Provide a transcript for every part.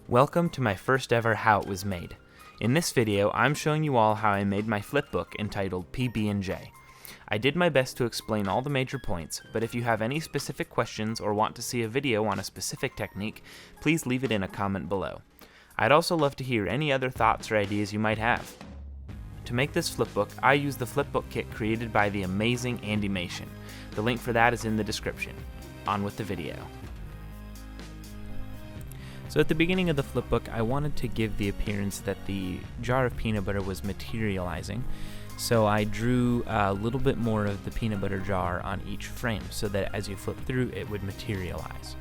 Welcome to my first ever How It Was Made. In this video, I'm showing you all how I made my flipbook entitled PB+J. I did my best to explain all the major points, but if you have any specific questions or want to see a video on a specific technique, please leave it in a comment below. I'd also love to hear any other thoughts or ideas you might have. To make this flipbook, I used the flipbook kit created by the amazing Andymation. The link for that is in the description. On with the video. So at the beginning of the flipbook, I wanted to give the appearance that the jar of peanut butter was materializing. So I drew a little bit more of the peanut butter jar on each frame so that as you flip through, it would materialize.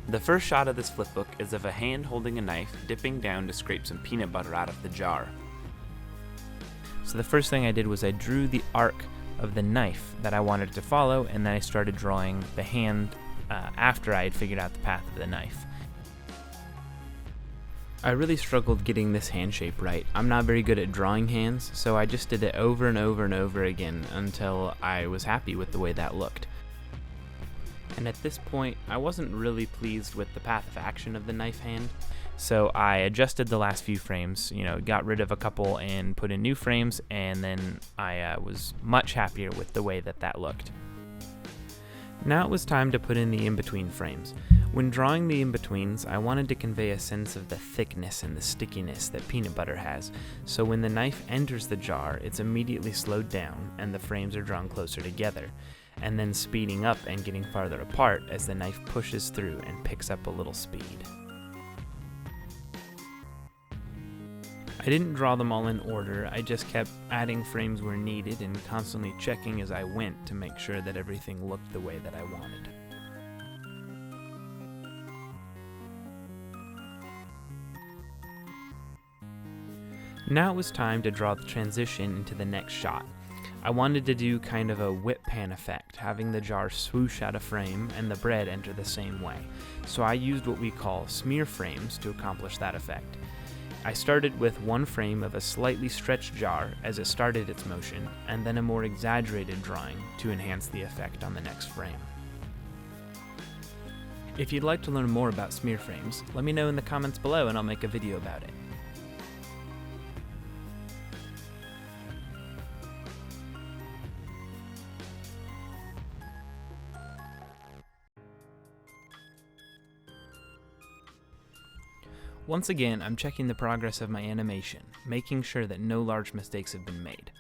The first shot of this flipbook is of a hand holding a knife dipping down to scrape some peanut butter out of the jar. So the first thing I did was I drew the arc of the knife that I wanted to follow, and then I started drawing the hand after I had figured out the path of the knife. I really struggled getting this hand shape right. I'm not very good at drawing hands, so I just did it over and over and over again until I was happy with the way that looked. And at this point, I wasn't really pleased with the path of action of the knife hand, so I adjusted the last few frames, got rid of a couple and put in new frames, and then I was much happier with the way that looked. Now it was time to put in the in-between frames. When drawing the in-betweens, I wanted to convey a sense of the thickness and the stickiness that peanut butter has, so when the knife enters the jar, it's immediately slowed down and the frames are drawn closer together, and then speeding up and getting farther apart as the knife pushes through and picks up a little speed. I didn't draw them all in order, I just kept adding frames where needed and constantly checking as I went to make sure that everything looked the way that I wanted. Now it was time to draw the transition into the next shot. I wanted to do kind of a whip pan effect, having the jar swoosh out of frame and the bread enter the same way. So I used what we call smear frames to accomplish that effect. I started with one frame of a slightly stretched jar as it started its motion, and then a more exaggerated drawing to enhance the effect on the next frame. If you'd like to learn more about smear frames, let me know in the comments below and I'll make a video about it. Once again, I'm checking the progress of my animation, making sure that no large mistakes have been made.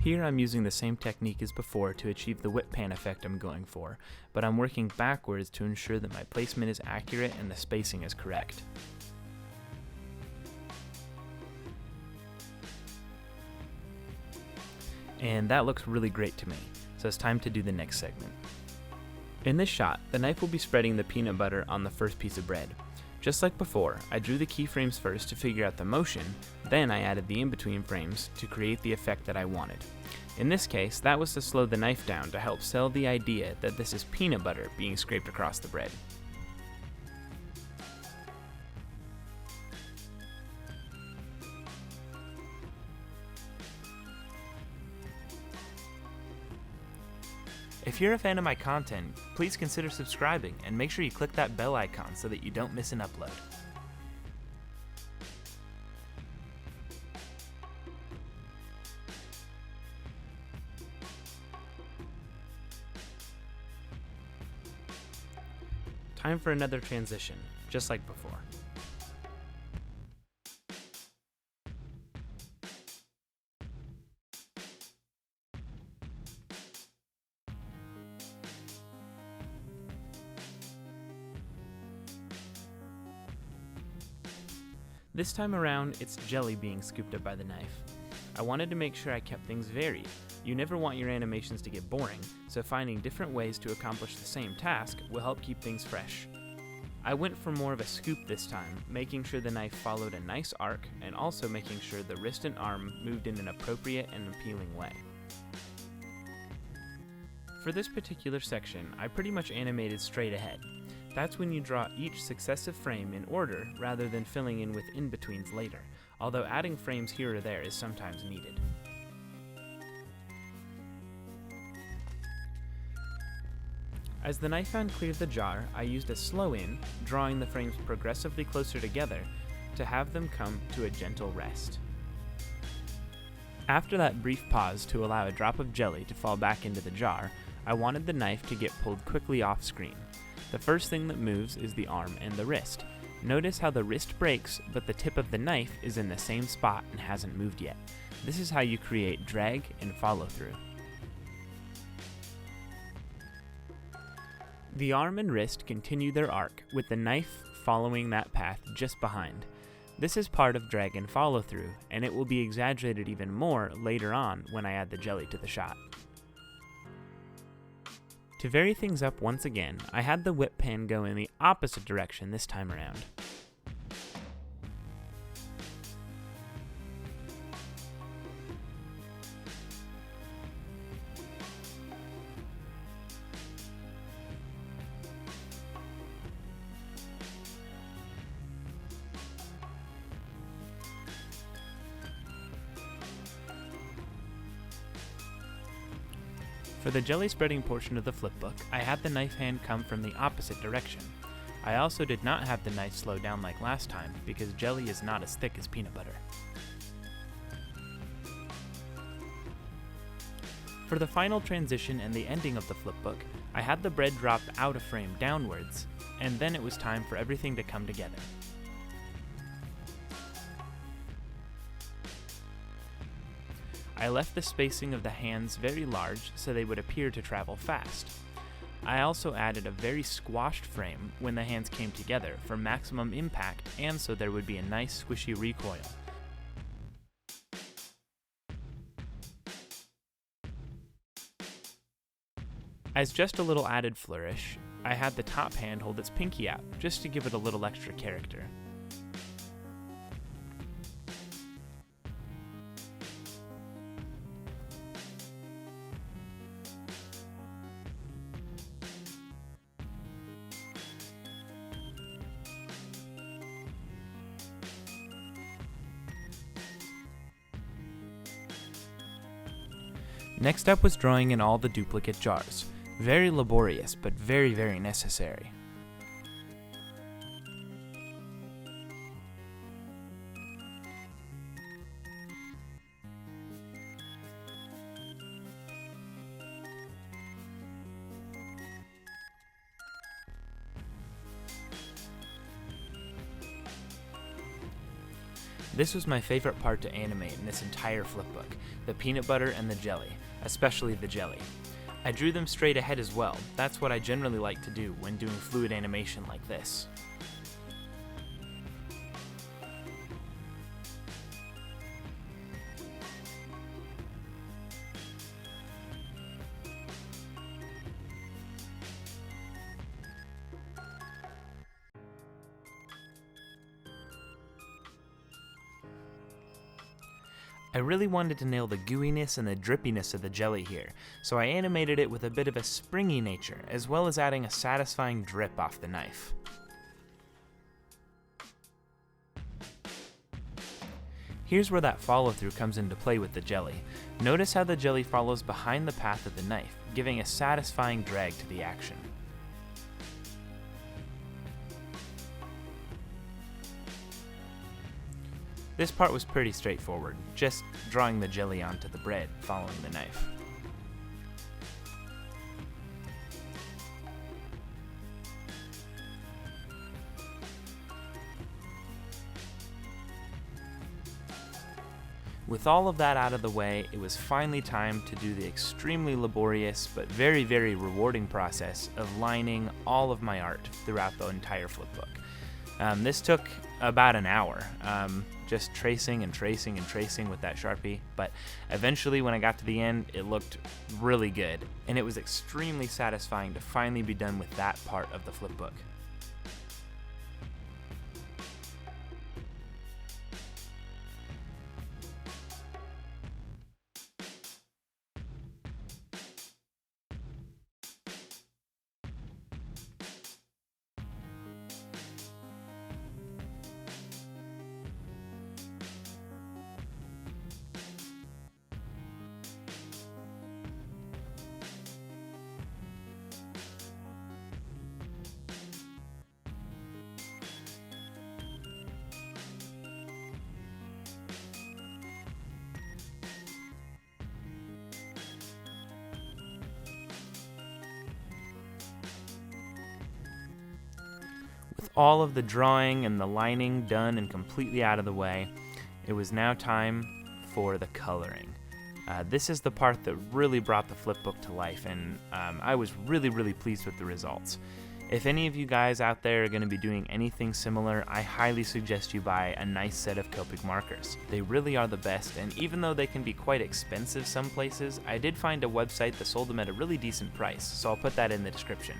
Here I'm using the same technique as before to achieve the whip pan effect I'm going for, but I'm working backwards to ensure that my placement is accurate and the spacing is correct. And that looks really great to me, so it's time to do the next segment. In this shot, the knife will be spreading the peanut butter on the first piece of bread. Just like before, I drew the keyframes first to figure out the motion, then I added the in-between frames to create the effect that I wanted. In this case, that was to slow the knife down to help sell the idea that this is peanut butter being scraped across the bread. If you're a fan of my content, please consider subscribing and make sure you click that bell icon so that you don't miss an upload. Time for another transition, just like before. This time around, it's jelly being scooped up by the knife. I wanted to make sure I kept things varied. You never want your animations to get boring, so finding different ways to accomplish the same task will help keep things fresh. I went for more of a scoop this time, making sure the knife followed a nice arc and also making sure the wrist and arm moved in an appropriate and appealing way. For this particular section, I pretty much animated straight ahead. That's when you draw each successive frame in order rather than filling in with in-betweens later, although adding frames here or there is sometimes needed. As the knife hand cleared the jar, I used a slow in, drawing the frames progressively closer together to have them come to a gentle rest. After that brief pause to allow a drop of jelly to fall back into the jar, I wanted the knife to get pulled quickly off screen. The first thing that moves is the arm and the wrist. Notice how the wrist breaks, but the tip of the knife is in the same spot and hasn't moved yet. This is how you create drag and follow through. The arm and wrist continue their arc, with the knife following that path just behind. This is part of drag and follow through, and it will be exaggerated even more later on when I add the jelly to the shot. To vary things up once again, I had the whip pan go in the opposite direction this time around. For the jelly spreading portion of the flipbook, I had the knife hand come from the opposite direction. I also did not have the knife slow down like last time because jelly is not as thick as peanut butter. For the final transition and the ending of the flipbook, I had the bread drop out of frame downwards, and then it was time for everything to come together. I left the spacing of the hands very large so they would appear to travel fast. I also added a very squashed frame when the hands came together for maximum impact and so there would be a nice squishy recoil. As just a little added flourish, I had the top hand hold its pinky out just to give it a little extra character. Next up was drawing in all the duplicate jars. Very laborious, but very, very necessary. This was my favorite part to animate in this entire flipbook, the peanut butter and the jelly, especially the jelly. I drew them straight ahead as well. That's what I generally like to do when doing fluid animation like this. I really wanted to nail the gooiness and the drippiness of the jelly here, so I animated it with a bit of a springy nature, as well as adding a satisfying drip off the knife. Here's where that follow-through comes into play with the jelly. Notice how the jelly follows behind the path of the knife, giving a satisfying drag to the action. This part was pretty straightforward, just drawing the jelly onto the bread following the knife. With all of that out of the way, it was finally time to do the extremely laborious but very, very rewarding process of lining all of my art throughout the entire flipbook. This took about an hour, just tracing and tracing and tracing with that Sharpie, but eventually when I got to the end, it looked really good, and it was extremely satisfying to finally be done with that part of the flipbook. all of the drawing and the lining done and completely out of the way, it was now time for the coloring. This is the part that really brought the flipbook to life, and I was really pleased with the results. If any of you guys out there are going to be doing anything similar, I highly suggest you buy a nice set of Copic markers. They really are the best, and even though they can be quite expensive some places, I did find a website that sold them at a really decent price, so I'll put that in the description.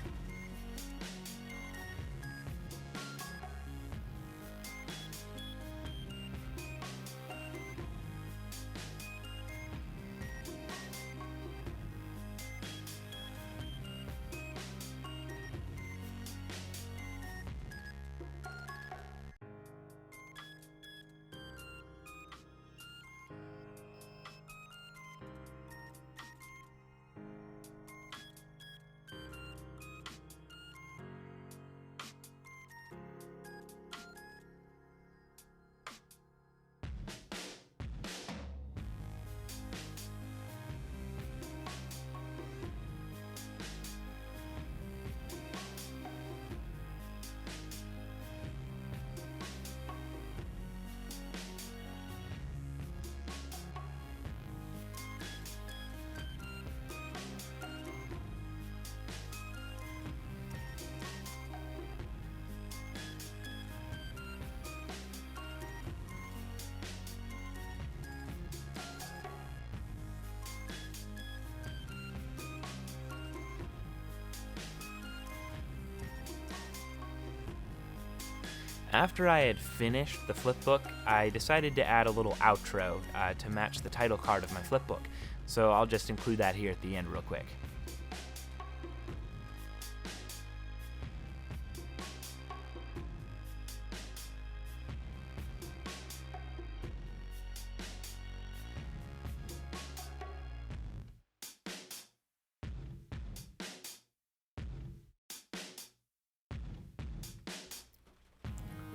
After I had finished the flipbook, I decided to add a little outro to match the title card of my flipbook, so I'll just include that here at the end real quick.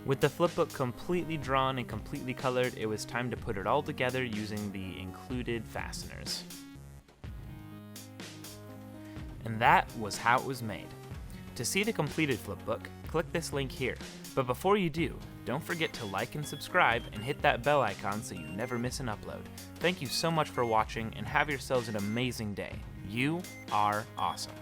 With the flipbook completely drawn and completely colored, it was time to put it all together using the included fasteners. And that was how it was made. To see the completed flipbook, click this link here. But before you do, don't forget to like and subscribe and hit that bell icon so you never miss an upload. Thank you so much for watching and have yourselves an amazing day. You are awesome.